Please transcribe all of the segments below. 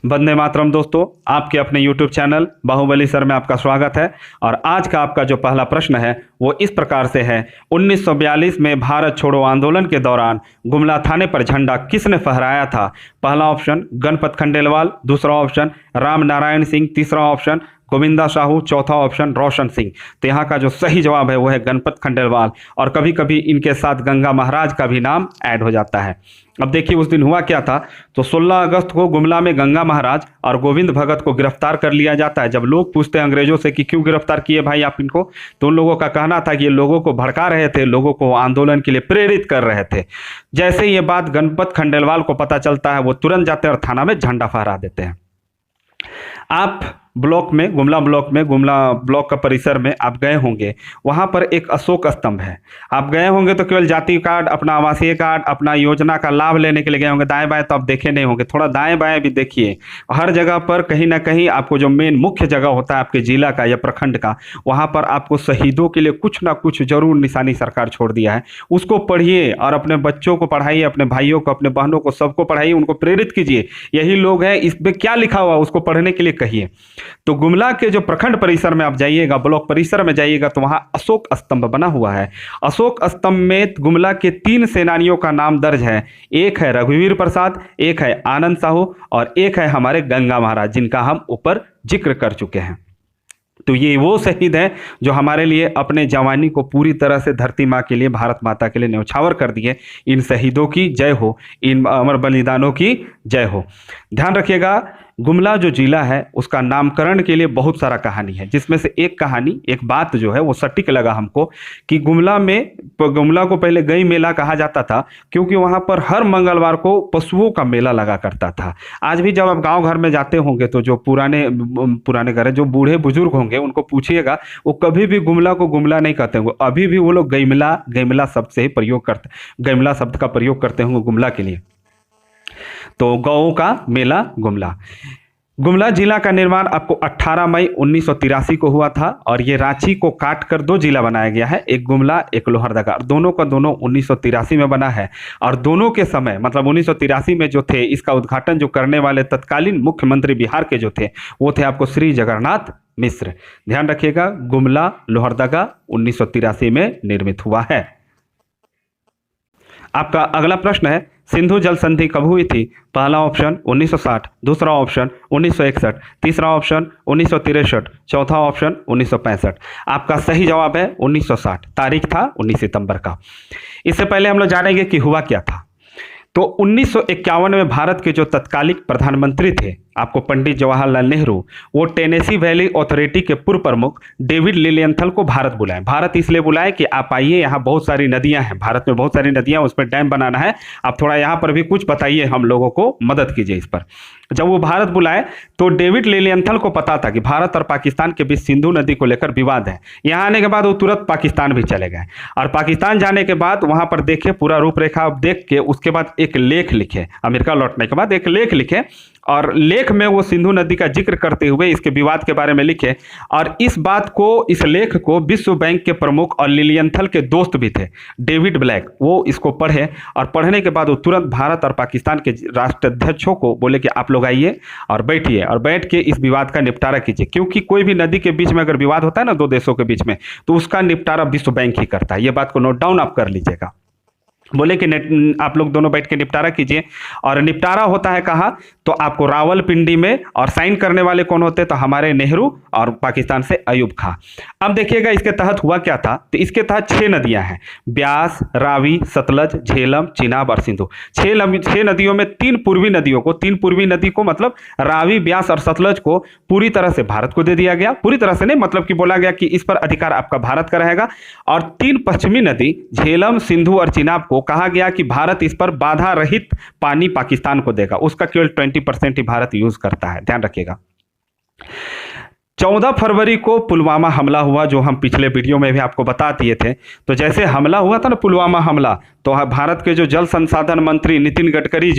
वंदे मातरम दोस्तों, आपके अपने YouTube चैनल बाहुबली सर में आपका स्वागत है। और आज का आपका जो पहला प्रश्न है वो इस प्रकार से है। 1942 में भारत छोड़ो आंदोलन के दौरान गुमला थाने पर झंडा किसने फहराया था? पहला ऑप्शन गणपत खंडेलवाल, दूसरा ऑप्शन राम नारायण सिंह, तीसरा ऑप्शन गोविंदा साहू, चौथा ऑप्शन रोशन सिंह। तो यहाँ का जो सही जवाब है वो है गणपत खंडेलवाल। और कभी कभी इनके साथ गंगा महाराज का भी नाम ऐड हो जाता है। अब देखिए उस दिन हुआ क्या था। तो 16 अगस्त को गुमला में गंगा महाराज और गोविंद भगत को गिरफ्तार कर लिया जाता है। जब लोग पूछते हैं अंग्रेजों से कि क्यों गिरफ्तार किए भाई आप इनको, तो उन लोगों का कहना था कि ये लोगों को भड़का रहे थे, लोगों को आंदोलन के लिए प्रेरित कर रहे थे। जैसे ये बात गणपत खंडेलवाल को पता चलता है, वो तुरंत जाते हैं और थाना में झंडा फहरा देते हैं। आप ब्लॉक में, गुमला ब्लॉक का परिसर में आप गए होंगे। वहां पर एक अशोक स्तंभ है। आप गए होंगे तो केवल जाति कार्ड, अपना आवासीय कार्ड, अपना योजना का लाभ लेने के लिए गए होंगे। दाएं बाएं तो आप देखे नहीं होंगे, थोड़ा दाएं बाएं भी देखिए। हर जगह पर कहीं ना कहीं आपको जो मेन मुख्य जगह होता है आपके जिला का या प्रखंड का, वहां पर आपको शहीदों के लिए कुछ ना कुछ जरूर निशानी सरकार छोड़ दिया है। उसको पढ़िए और अपने बच्चों को पढ़ाइए, अपने भाइयों को, अपने बहनों को, सबको पढ़ाइए, उनको प्रेरित कीजिए। यही लोग हैं, इस पे क्या लिखा हुआ उसको पढ़ने के लिए कहिए। तो गुमला के जो प्रखंड परिसर में आप जाइएगा, ब्लॉक परिसर में जाइएगा, तो वहां अशोक स्तंभ बना हुआ है। अशोक स्तंभ में गुमला के 3 सेनानियों का नाम दर्ज है। एक है रघुवीर प्रसाद, एक है आनंद साहू और एक है हमारे गंगा महाराज, जिनका हम ऊपर जिक्र कर चुके हैं। तो ये वो शहीद हैं जो हमारे लिए अपने जवानी को पूरी तरह से धरती माँ के लिए, भारत माता के लिए न्यौछावर कर दिए। इन शहीदों की जय हो, इन अमर बलिदानों की जय हो। ध्यान रखिएगा, गुमला जो जिला है उसका नामकरण के लिए बहुत सारा कहानी है, जिसमें से एक कहानी, एक बात जो है वो सटीक लगा हमको कि गुमला को पहले गई मेला कहा जाता था, क्योंकि वहां पर हर मंगलवार को पशुओं का मेला लगा करता था। आज भी जब आप गांव घर में जाते होंगे तो जो पुराने घर है, जो बूढ़े बुजुर्ग होंगे, उनको पूछिएगा, वो कभी भी गुमला को गुमला नहीं कहते होंगे। अभी भी वो लोग गैमला शब्द से ही प्रयोग करते, गैमला शब्द का प्रयोग करते होंगे गुमला के लिए। तो गौ का मेला गुमला। गुमला जिला का निर्माण आपको 18 मई 1983 को हुआ था और ये रांची को काट कर 2 जिला बनाया गया है, एक गुमला एक लोहरदगा। दोनों का दोनों 1983 में बना है। और दोनों के समय, मतलब 1983 में जो थे, इसका उद्घाटन जो करने वाले तत्कालीन मुख्यमंत्री बिहार के जो थे, वो थे आपको श्री जगन्नाथ मिश्र। ध्यान रखिएगा, गुमला लोहरदगा 1983 में निर्मित हुआ है। आपका अगला प्रश्न है, सिंधु जल संधि कब हुई थी? पहला ऑप्शन 1960, दूसरा ऑप्शन 1961, तीसरा ऑप्शन 1963, चौथा ऑप्शन 1965। आपका सही जवाब है 1960। तारीख था 19 सितंबर का। इससे पहले हम लोग जानेंगे कि हुआ क्या था। तो 1951 में भारत के जो तत्कालीन प्रधानमंत्री थे आपको पंडित जवाहरलाल नेहरू, वो टेनेसी वैली अथॉरिटी के पूर्व प्रमुख डेविड लिलियंथल को भारत बुलाए। भारत इसलिए बुलाए कि आप आइए, यहाँ बहुत सारी नदियां हैं, भारत में बहुत सारी नदियां, उस पर डैम बनाना है, आप थोड़ा यहाँ पर भी कुछ बताइए, हम लोगों को मदद कीजिए इस पर। जब वो भारत बुलाए तो डेविड लिलियंथल को पता था कि भारत और पाकिस्तान के बीच सिंधु नदी को लेकर विवाद है। यहाँ आने के बाद वो तुरंत पाकिस्तान भी चले गए और पाकिस्तान जाने के बाद वहां पर देखे पूरा रूपरेखा देख के, उसके बाद एक लेख लिखे। अमेरिका लौटने के बाद एक लेख लिखे और लेख में वो सिंधु नदी का जिक्र करते हुए इसके विवाद के बारे में लिखे। और इस बात को, इस लेख को विश्व बैंक के प्रमुख और लिलियंथल के दोस्त भी थे डेविड ब्लैक, वो इसको पढ़े और पढ़ने के बाद वो तुरंत भारत और पाकिस्तान के राष्ट्राध्यक्षों को बोले कि आप लोग आइए और बैठिए और बैठ के इस विवाद का निपटारा कीजिए। क्योंकि कोई भी नदी के बीच में अगर विवाद होता है ना 2 देशों के बीच में, तो उसका निपटारा विश्व बैंक ही करता है। ये बात को नोट डाउन आप कर लीजिएगा। बोले कि आप लोग दोनों बैठ के निपटारा कीजिए। और निपटारा होता है कहाँ? तो आपको रावलपिंडी में। और साइन करने वाले कौन होते? तो हमारे नेहरू और पाकिस्तान से अयूब खां। अब देखिएगा इसके तहत हुआ क्या था। तो इसके तहत 6 नदियां हैं, ब्यास, रावी, सतलज, झेलम, चिनाब और सिंधु। 6 नदियों में 3 पूर्वी नदियों को, 3 पूर्वी नदी को, मतलब रावी, ब्यास और सतलज को पूरी तरह से भारत को दे दिया गया। पूरी तरह से नहीं, मतलब कि बोला गया कि इस पर अधिकार आपका भारत का रहेगा। और 3 पश्चिमी नदी झेलम, सिंधु और चिनाब को कहा गया कि भारत इस पर बाधा रहित पानी पाकिस्तान को देगा। उसका केवल 20% ही भारत यूज करता है। ध्यान रखिएगा। 14 फरवरी को पुलवामा हमला हुआ, जो हम पिछले वीडियो में भी आपको बता दिए थे। तो जैसे हमला हुआ था ना, पुलवामा हमला, तो भारत के जो जल संसाधन मंत्री नितिन गडकरी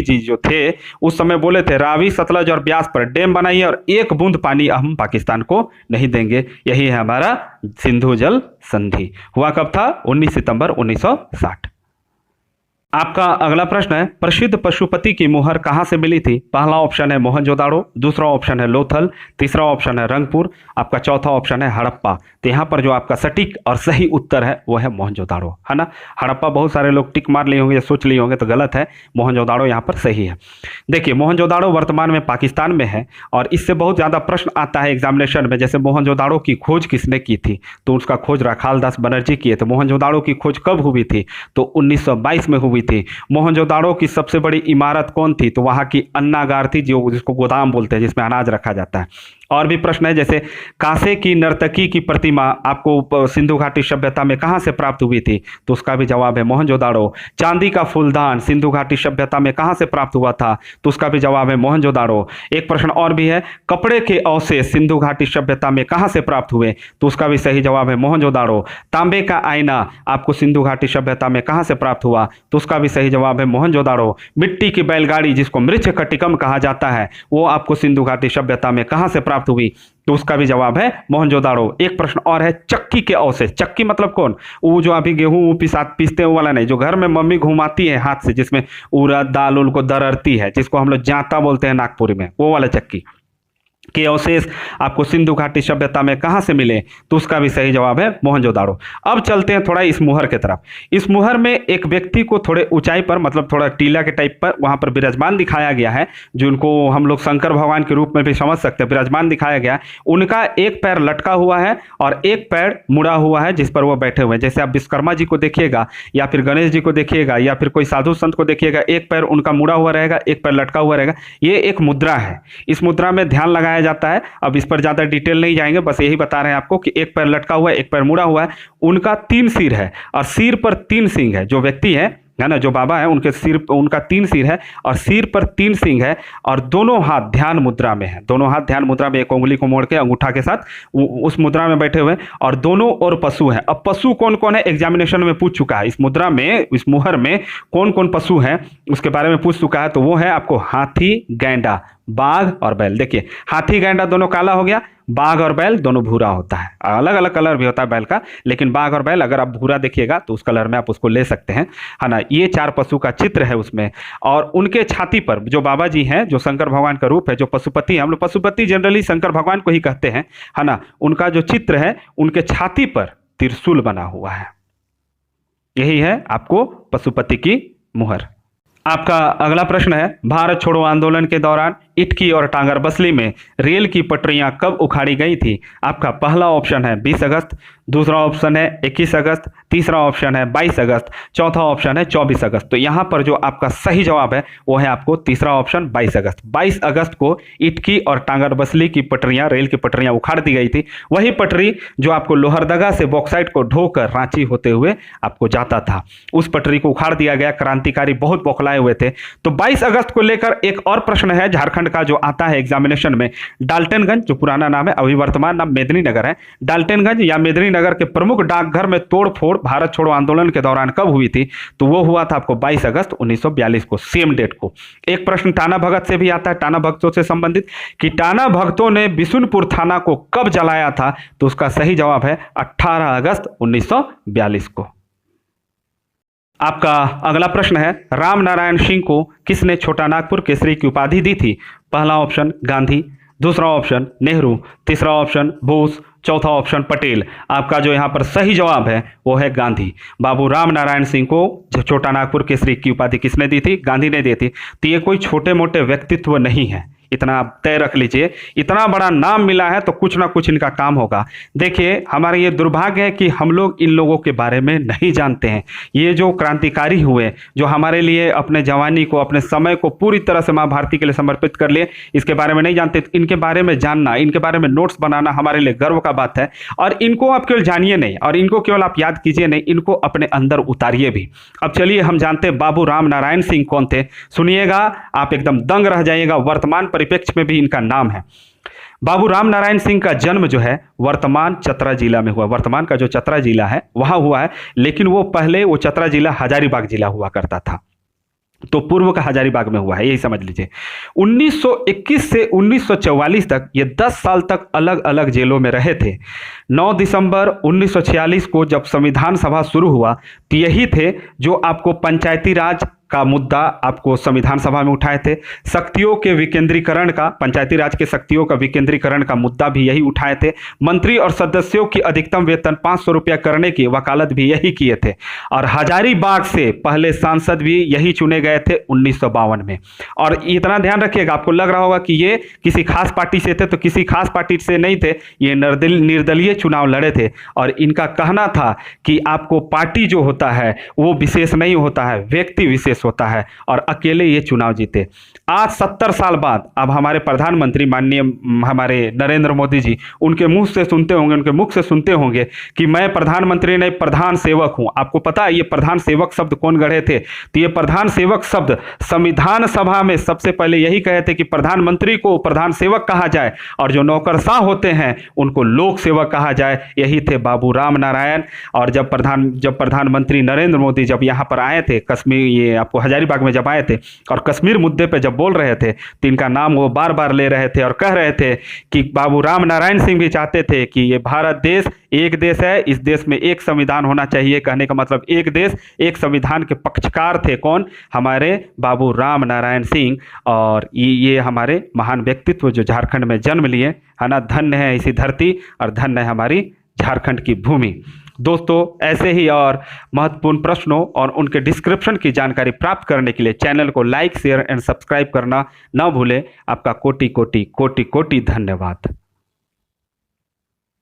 जी जो थे, उस समय बोले थे रावी, सतलज और ब्यास पर डैम बनाइए और 1 बूंद पानी हम पाकिस्तान को नहीं देंगे। यही है हमारा सिंधु जल संधि। हुआ कब था? 19 सितंबर 1960। आपका अगला प्रश्न है, प्रसिद्ध पशुपति की मुहर कहाँ से मिली थी? पहला ऑप्शन है मोहनजोदाड़ो, दूसरा ऑप्शन है लोथल, तीसरा ऑप्शन है रंगपुर, आपका चौथा ऑप्शन है हड़प्पा। तो यहाँ पर जो आपका सटीक और सही उत्तर है वो है मोहनजोदाड़ो, है ना। हड़प्पा बहुत सारे लोग टिक मार लिए होंगे, सोच लिए होंगे, तो गलत है, मोहनजोदाड़ो यहाँ पर सही है। देखिए, मोहनजोदाड़ो वर्तमान में पाकिस्तान में है और इससे बहुत ज़्यादा प्रश्न आता है एग्जामिनेशन में। जैसे मोहनजोदाड़ो की खोज किसने की थी? तो उसका खोज राखालदास बनर्जी किए थे। मोहनजोदाड़ो की खोज कब हुई थी? तो 1922 में हुई थी। मोहनजोदाड़ो की सबसे बड़ी इमारत कौन थी? तो वहां की अन्नागार थी, जो जिसको गोदाम बोलते हैं, जिसमें अनाज रखा जाता है। और भी प्रश्न है, जैसे कांसे की नर्तकी की प्रतिमा आपको सिंधु घाटी सभ्यता में कहां से प्राप्त हुई थी? तो उसका भी जवाब है मोहनजोदाड़ो। चांदी का फूलदान सिंधु घाटी सभ्यता में कहां से प्राप्त हुआ था? तो उसका भी जवाब है मोहनजोदाड़ो। एक प्रश्न और भी है, कपड़े के अवशेष सिंधु घाटी सभ्यता में कहां से प्राप्त हुए? तो उसका भी सही जवाब है मोहनजोदाड़ो। तांबे का आईना आपको सिंधु घाटी सभ्यता में कहां से प्राप्त हुआ? तो उसका भी सही जवाब है मोहनजोदाड़ो। मिट्टी की बैलगाड़ी जिसको मृच्छकटिकम कहा जाता है, वो आपको सिंधु घाटी सभ्यता में कहां से प्राप्त हुई? तो उसका भी जवाब है मोहनजोदाड़ो। एक प्रश्न और है, चक्की के अवशेष। चक्की मतलब कौन? वो जो अभी गेहूं पीसते हैं वो वाला नहीं, जो घर में मम्मी घुमाती है हाथ से, जिसमें उड़द दाल उल को दररती है, जिसको हम लोग जांता बोलते हैं नागपुरी में, वो वाला चक्की के अवशेष आपको सिंधु घाटी सभ्यता में कहां से मिले? तो उसका भी सही जवाब है मोहनजोदाड़ो। अब चलते हैं थोड़ा इस मुहर की तरफ। इस मुहर में एक व्यक्ति को थोड़े ऊंचाई पर, मतलब थोड़ा टीला के टाइप पर वहां पर विराजमान दिखाया गया है, जिनको हम लोग शंकर भगवान के रूप में भी समझ सकते हैं, विराजमान दिखाया गया है। उनका एक पैर लटका हुआ है और एक पैर मुड़ा हुआ है जिस पर वो बैठे हुए हैं। जैसे आप विश्वकर्मा जी को देखिएगा या फिर गणेश जी को देखिएगा या फिर कोई साधु संत को देखिएगा, एक पैर उनका मुड़ा हुआ रहेगा, एक पैर लटका हुआ रहेगा। ये एक मुद्रा है, इस मुद्रा में ध्यान लगाया जाता है। अब इस पर ज्यादा डिटेल नहीं जाएंगे, बस यही बता रहे हैं आपको कि एक पैर लटका हुआ है, एक पैर मुड़ा हुआ है। उनका 3 सिर है और सिर पर 3 सींग है। जो व्यक्ति है ना, जो बाबा है, उनके सिर, उनका 3 सिर है और सिर पर 3 सींग है और दोनों हाथ ध्यान मुद्रा में है। दोनों हाथ ध्यान मुद्रा में, एक उंगली को मोड़ के अंगूठा के साथ उस मुद्रा में बैठे हुए और दोनों और पशु है। अब पशु कौन कौन है एग्जामिनेशन में पूछ चुका है। इस मुद्रा में, इस मुहर में कौन कौन पशु है उसके बारे में पूछ चुका है। तो वो है आपको हाथी, गैंडा, बाघ और बैल। देखिए, हाथी गैंडा दोनों काला हो गया, बाघ और बैल दोनों भूरा होता है। अलग अलग कलर भी होता है बैल का, लेकिन बाघ और बैल अगर आप भूरा देखिएगा तो उस कलर में आप उसको ले सकते हैं, है ना। ये 4 पशु का चित्र है उसमें। और उनके छाती पर जो बाबा जी हैं, जो शंकर भगवान का रूप है, जो पशुपति है, हम लोग पशुपति जनरली शंकर भगवान को ही कहते हैं, है ना। उनका जो चित्र है, उनके छाती पर त्रिशूल बना हुआ है। यही है आपको पशुपति की मुहर। आपका अगला प्रश्न है, भारत छोड़ो आंदोलन के दौरान इटकी और टांगर बसली में रेल की पटरियां कब उखाड़ी गई थी? आपका पहला ऑप्शन है 20 अगस्त, दूसरा ऑप्शन है 21 अगस्त, तीसरा ऑप्शन है 22 अगस्त, चौथा ऑप्शन है 24 अगस्त। तो यहाँ पर जो आपका सही जवाब है वो है आपको तीसरा ऑप्शन 22 अगस्त। 22 अगस्त को इटकी और टांगर बसली की पटरियां, रेल की पटरियां उखाड़ दी गई थी। वही पटरी जो आपको लोहरदगा से बॉक्साइट को ढोकर रांची होते हुए आपको जाता था, उस पटरी को उखाड़ दिया गया। क्रांतिकारी बहुत बौखलाए हुए थे। तो 22 अगस्त को लेकर एक और प्रश्न है झारखंड का जो आता है एग्जामिनेशन में। डाल्टनगंज, जो पुराना नाम है, अभी वर्तमान नाम मेदिनीनगर है, डाल्टनगंज या मेदिनीनगर के प्रमुख डाकघर में तोड़फोड़ भारत छोड़ो आंदोलन के दौरान कब हुई थी? तो वो हुआ था आपको 22 अगस्त 1942 को, सेम डेट को। एक प्रश्न टाना भगत से भी आता है, टाना भगतों से संबंधित, कि टाना भगतों ने बिशुनपुर थाना को कब जलाया था? तो उसका सही जवाब है 18 अगस्त 1942 को। आपका अगला प्रश्न है, राम नारायण सिंह को किसने छोटा नागपुर केसरी की उपाधि दी थी? पहला ऑप्शन गांधी, दूसरा ऑप्शन नेहरू, तीसरा ऑप्शन बोस, चौथा ऑप्शन पटेल। आपका जो यहाँ पर सही जवाब है वो है गांधी। बाबू राम नारायण सिंह को छोटा नागपुर केसरी की उपाधि किसने दी थी? गांधी ने दी थी। तो ये कोई छोटे मोटे व्यक्तित्व नहीं है, इतना आप तय रख लीजिए। इतना बड़ा नाम मिला है तो कुछ ना कुछ इनका काम होगा। देखिए, हमारा ये दुर्भाग्य है कि हम लोग इन लोगों के बारे में नहीं जानते हैं। ये जो क्रांतिकारी हुए, जो हमारे लिए अपने जवानी को, अपने समय को पूरी तरह से माँ भारती के लिए समर्पित कर लिए, इसके बारे में नहीं जानते। इनके बारे में जानना, इनके बारे में नोट्स बनाना हमारे लिए गर्व का बात है। और इनको आप केवल जानिए नहीं, और इनको केवल आप याद कीजिए नहीं, इनको अपने अंदर उतारिए भी। अब चलिए हम जानते हैं बाबू राम नारायण सिंह कौन थे। सुनिएगा, आप एकदम दंग रह जाइएगा। वर्तमान परिप्रेक्ष्य में भी इनका नाम है। बाबू राम नारायण सिंह का जन्म जो है वर्तमान चतरा जिला में हुआ। वर्तमान का जो चतरा जिला है वहां हुआ है, लेकिन वो पहले वो चतरा जिला हजारीबाग जिला हुआ करता था। तो पूर्व का हजारीबाग में हुआ है, यही समझ लीजिए। 1921 से 1944 तक ये 10 साल तक अलग अलग जेलों में रहे थे। 9 दिसंबर 1946 को जब संविधान सभा शुरू हुआ तो यही थे जो आपको पंचायती राज का मुद्दा आपको संविधान सभा में उठाए थे। शक्तियों के विकेंद्रीकरण का, पंचायती राज के शक्तियों का विकेंद्रीकरण का मुद्दा भी यही उठाए थे। मंत्री और सदस्यों की अधिकतम वेतन 500 रुपया करने की वकालत भी यही किए थे। और हजारीबाग से पहले सांसद भी यही चुने गए थे 1952 में। और इतना ध्यान रखिएगा, आपको लग रहा होगा कि ये किसी खास पार्टी से थे, तो किसी खास पार्टी से नहीं थे, ये निर्दलीय चुनाव लड़े थे। और इनका कहना था कि आपको पार्टी जो होता है वो विशेष नहीं होता है, व्यक्ति विशेष होता है, और अकेले ये चुनाव जीते। आज 70 साल बाद अब हमारे प्रधानमंत्री माननीय हमारे नरेंद्र मोदी जी, उनके मुंह से सुनते होंगे, उनके मुख से सुनते होंगे कि मैं प्रधानमंत्री नहीं प्रधान सेवक हूं। आपको पता है ये प्रधान सेवक शब्द कौन गढ़े थे? तो ये प्रधान सेवक शब्द संविधान सभा में सबसे पहले यही कहे थे कि प्रधानमंत्री को प्रधान सेवक कहा जाए और जो नौकरशाह होते हैं उनको लोक सेवक कहा जाए। यही थे बाबू राम नारायण। और जब प्रधानमंत्री नरेंद्र मोदी जब यहाँ पर आए थे कश्मीर, ये आपको हजारीबाग में जब आए थे और कश्मीर मुद्दे पे जब बोल रहे थे तो इनका नाम वो बार बार ले रहे थे और कह रहे थे कि बाबू राम नारायण सिंह भी चाहते थे कि ये भारत देश एक देश है, इस देश में एक संविधान होना चाहिए। कहने का मतलब एक देश एक संविधान के पक्षकार थे कौन? हमारे बाबू राम नारायण सिंह। और ये हमारे महान व्यक्तित्व जो झारखंड में जन्म लिए, है ना। धन्य है ऐसी धरती और धन्य है हमारी झारखंड की भूमि। दोस्तों ऐसे ही और महत्वपूर्ण प्रश्नों और उनके डिस्क्रिप्शन की जानकारी प्राप्त करने के लिए चैनल को लाइक, शेयर एंड सब्सक्राइब करना ना भूलें। आपका कोटि कोटि कोटि कोटि धन्यवाद।